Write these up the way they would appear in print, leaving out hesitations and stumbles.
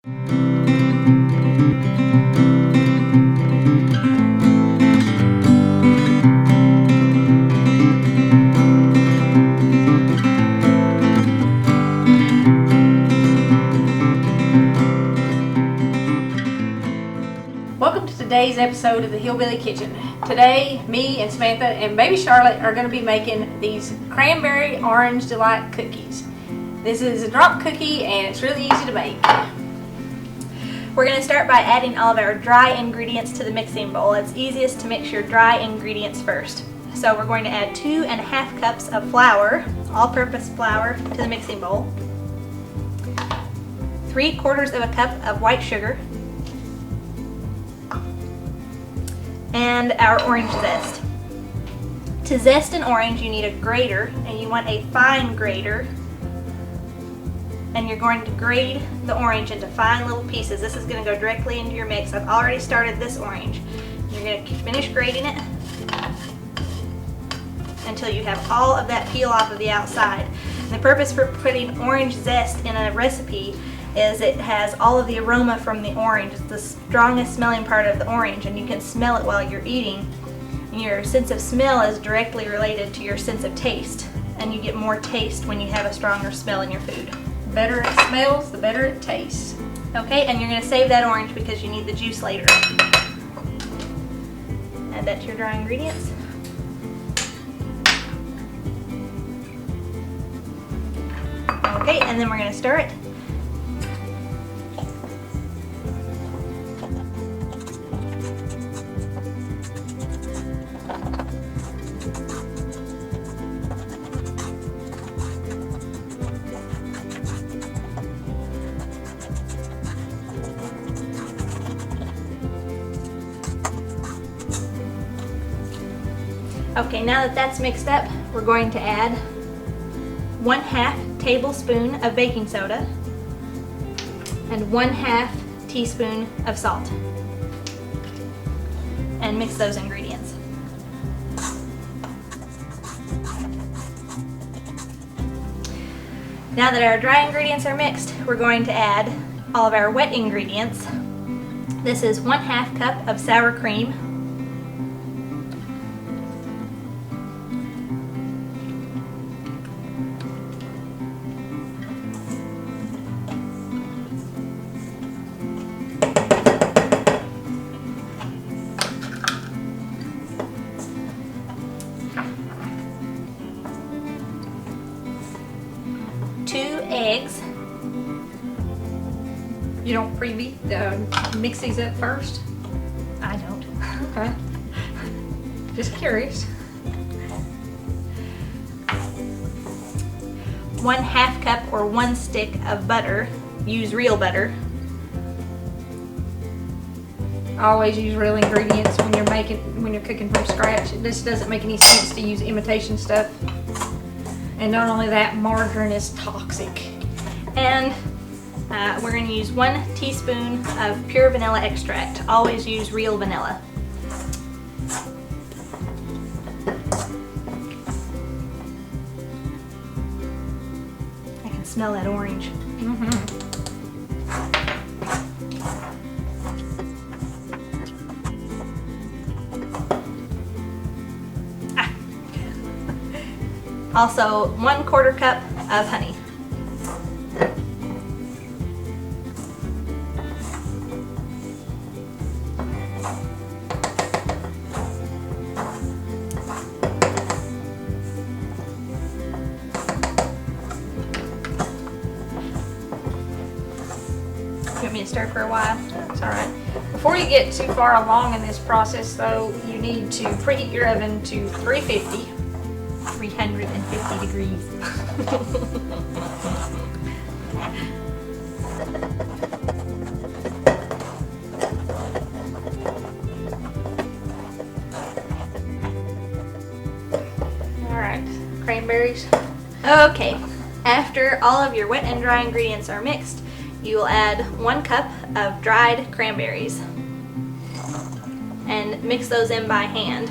Welcome to today's episode of the Hillbilly Kitchen. Today, me and Samantha and baby Charlotte are going to be making these cranberry orange delight cookies. This is a drop cookie and it's really easy to make. We're going to start by adding all of our dry ingredients to the mixing bowl. It's easiest to mix your dry ingredients first. So we're going to add 2½ cups of flour, all-purpose flour, to the mixing bowl. 3/4 cup of white sugar. And our orange zest. To zest an orange, you need a grater, and you want a fine grater. And you're going to grate the orange into fine little pieces. This is going to go directly into your mix. I've already started this orange. You're going to finish grating it until you have all of that peel off of the outside. And the purpose for putting orange zest in a recipe is it has all of the aroma from the orange. It's the strongest smelling part of the orange, and you can smell it while you're eating. And your sense of smell is directly related to your sense of taste, and you get more taste when you have a stronger smell in your food. The better it smells, the better it tastes. Okay, and you're going to save that orange because you need the juice later. Add that to your dry ingredients. Okay, and then we're going to stir it. Okay, now that that's mixed up, we're going to add 1/2 tablespoon of baking soda and 1/2 teaspoon of salt. And mix those ingredients. Now that our dry ingredients are mixed, we're going to add all of our wet ingredients. This is 1/2 cup of sour cream, 2 eggs. You don't mix these up first? I don't. Okay. Just curious. 1/2 cup or 1 stick of butter. Use real butter. I always use real ingredients when you're cooking from scratch. This doesn't make any sense to use imitation stuff. And not only that, margarine is toxic. And we're going to use 1 teaspoon of pure vanilla extract. Always use real vanilla. I can smell that orange. Also, 1/4 cup of honey. You want me to stir for a while? It's all right. Before you get too far along in this process, though, you need to preheat your oven to 350 degrees. Alright, cranberries. Okay, after all of your wet and dry ingredients are mixed, you will add 1 cup of dried cranberries and mix those in by hand.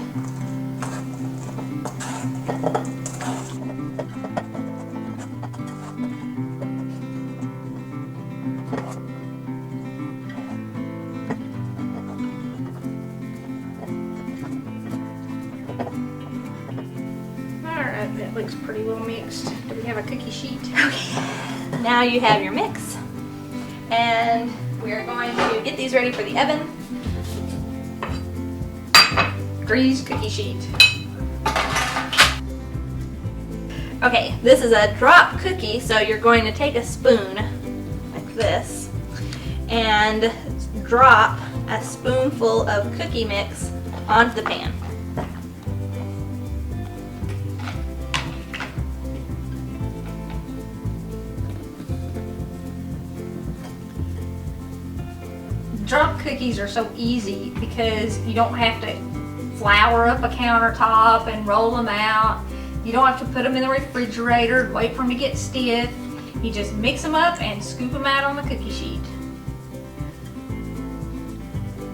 looks pretty well mixed. Do we have a cookie sheet? Okay. Now you have your mix. And we are going to get these ready for the oven. Greased cookie sheet. Okay, this is a drop cookie, so you're going to take a spoon like this and drop a spoonful of cookie mix onto the pan. Drop cookies are so easy because you don't have to flour up a countertop and roll them out. You don't have to put them in the refrigerator and wait for them to get stiff. You just mix them up and scoop them out on the cookie sheet.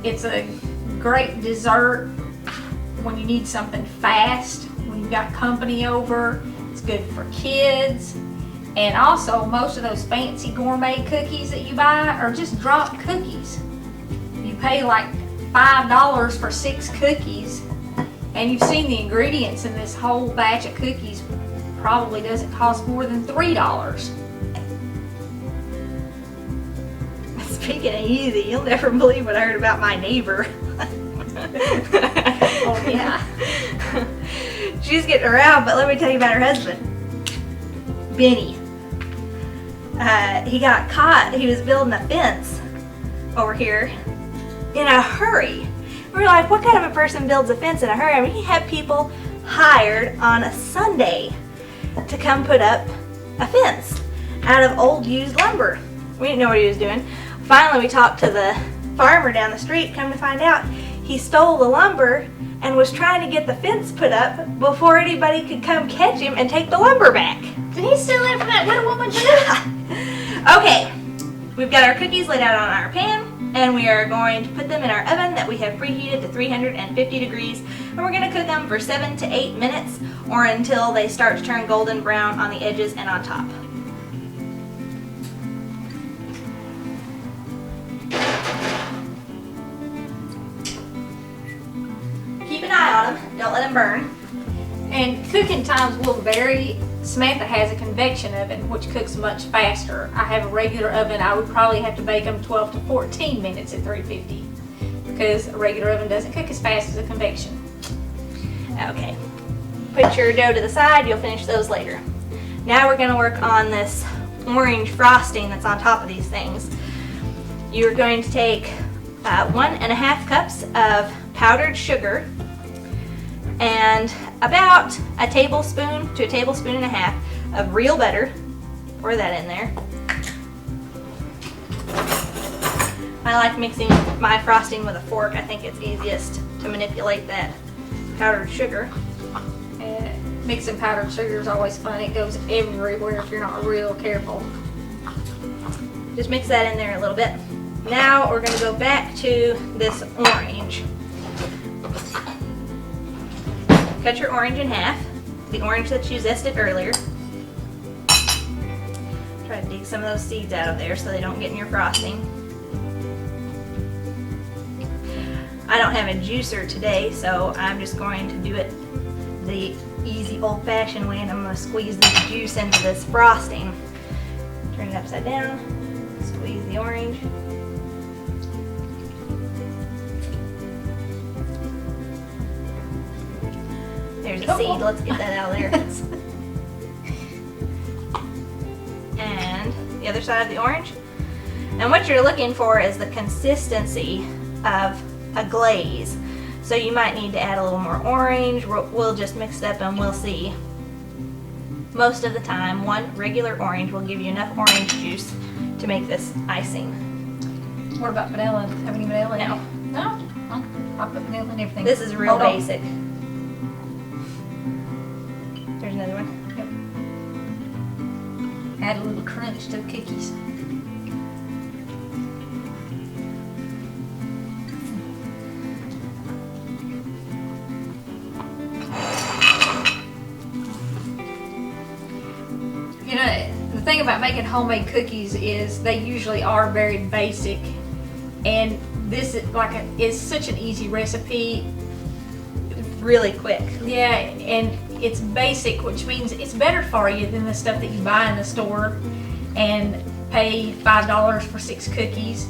It's a great dessert when you need something fast, when you've got company over. It's good for kids. And also, most of those fancy gourmet cookies that you buy are just drop cookies. You pay like $5 for 6 cookies, and you've seen the ingredients in this whole batch of cookies probably doesn't cost more than $3. Speaking of easy, you'll never believe what I heard about my neighbor. Oh yeah. She's getting around, but let me tell you about her husband, Benny. He got caught. He was building a fence over here in a hurry. We were like, what kind of a person builds a fence in a hurry? I mean, he had people hired on a Sunday to come put up a fence out of old used lumber. We didn't know what he was doing. Finally, we talked to the farmer down the street. Come to find out, he stole the lumber and was trying to get the fence put up before anybody could come catch him and take the lumber back. Did he steal it from that widow woman too? Okay, we've got our cookies laid out on our pan, and we are going to put them in our oven that we have preheated to 350 degrees, and we're going to cook them for 7 to 8 minutes or until they start to turn golden brown on the edges and on top. Keep an eye on them, don't let them burn. And cooking times will vary. Samantha has a convection oven, which cooks much faster. I have a regular oven. I would probably have to bake them 12 to 14 minutes at 350 because a regular oven doesn't cook as fast as a convection. Okay, put your dough to the side. You'll finish those later. Now we're going to work on this orange frosting that's on top of these things. You're going to take 1.5 cups of powdered sugar and about a tablespoon to a tablespoon and a half of real butter. Pour that in there. I like mixing my frosting with a fork. I think it's easiest to manipulate that powdered sugar. And mixing powdered sugar is always fun. It goes everywhere if you're not real careful. Just mix that in there a little bit. Now we're going to go back to this orange. Cut your orange in half, the orange that you zested earlier. Try to dig some of those seeds out of there so they don't get in your frosting. I don't have a juicer today, so I'm just going to do it the easy old-fashioned way, and I'm going to squeeze the juice into this frosting. Turn it upside down, squeeze the orange. There's a seed, let's get that out of there. And the other side of the orange. And what you're looking for is the consistency of a glaze. So you might need to add a little more orange. We'll just mix it up and we'll see. Most of the time, one regular orange will give you enough orange juice to make this icing. What about vanilla? Have any vanilla in No. it? No? I'll put vanilla in everything. This is real Hold on. basic. There's another one. Add a little crunch to the cookies. You know, the thing about making homemade cookies is they usually are very basic, and this is such an easy recipe. Really quick. Yeah, and It's basic, which means it's better for you than the stuff that you buy in the store and pay $5 for 6 cookies,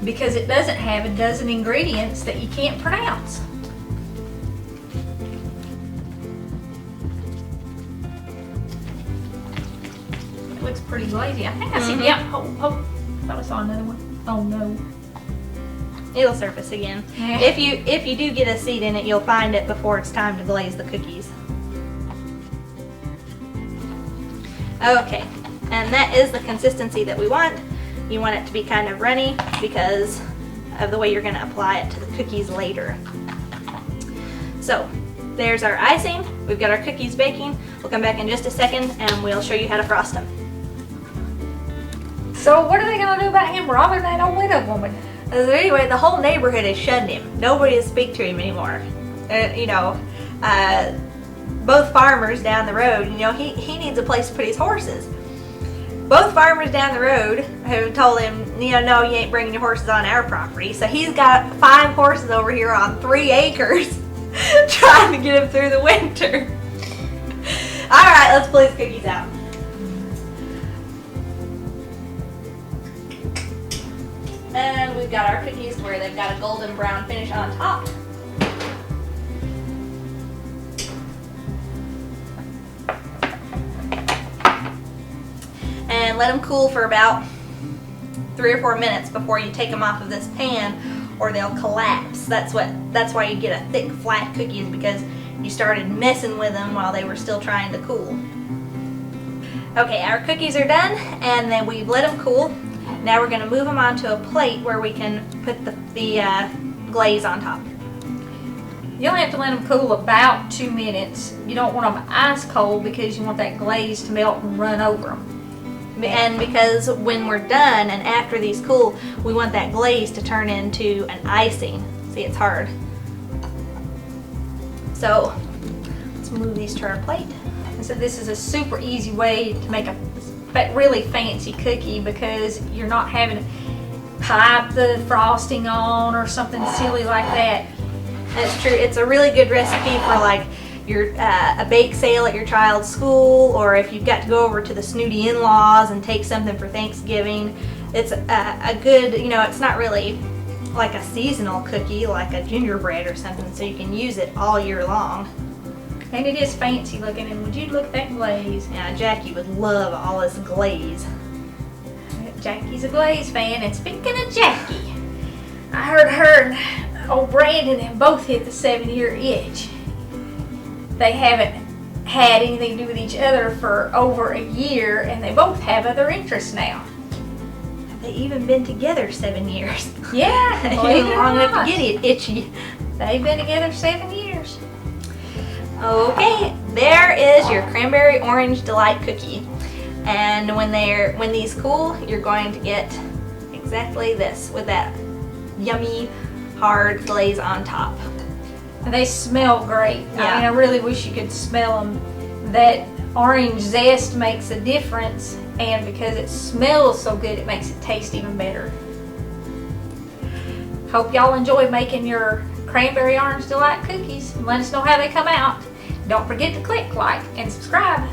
because it doesn't have a dozen ingredients that you can't pronounce. It looks pretty glazy. I think I see, yeah, oh, I thought I saw another one. Oh no. It'll surface again. Yeah. If you do get a seed in it, you'll find it before it's time to glaze the cookies. Okay, and that is the consistency that we want. You want it to be kind of runny because of the way you're going to apply it to the cookies later. So there's our icing. We've got our cookies baking. We'll come back in just a second and we'll show you how to frost them. So what are they going to do about him robbing that old widow woman? So anyway, the whole neighborhood has shunned him. Nobody will speak to him anymore. Both farmers down the road, he needs a place to put his horses. Both farmers down the road have told him, no, you ain't bringing your horses on our property. So he's got 5 horses over here on 3 acres trying to get him through the winter. All right, let's pull these cookies out. And we've got our cookies where they've got a golden brown finish on top. And let them cool for about 3 or 4 minutes before you take them off of this pan, or they'll collapse. That's why you get a thick, flat cookie, is because you started messing with them while they were still trying to cool. Okay, our cookies are done, and then we've let them cool. Now we're going to move them onto a plate where we can put the glaze on top. You only have to let them cool about 2 minutes. You don't want them ice cold because you want that glaze to melt and run over them. And because when we're done and after these cool, we want that glaze to turn into an icing. See, it's hard. So let's move these to our plate. And so this is a super easy way to make a really fancy cookie, because you're not having to pipe the frosting on or something silly like that. That's true. It's a really good recipe for like a bake sale at your child's school, or if you've got to go over to the snooty in-laws and take something for Thanksgiving. It's a good, it's not really like a seasonal cookie like a gingerbread or something, so you can use it all year long. And it is fancy looking, and would you look at that glaze? Yeah, Jackie would love all this glaze. Jackie's a Glaze fan, and speaking of Jackie, I heard her and old Brandon have both hit the 7-year itch. They haven't had anything to do with each other for over a year, and they both have other interests now. Have they even been together 7 years? Yeah, long enough to get it itchy. They've been together 7 years. Okay, there is your cranberry orange delight cookie. And when these cool, you're going to get exactly this with that yummy hard glaze on top. And they smell great. Yeah. I really wish you could smell them. That orange zest makes a difference, and because it smells so good, it makes it taste even better. Hope y'all enjoy making your cranberry orange delight cookies. Let us know how they come out. Don't forget to click like and subscribe.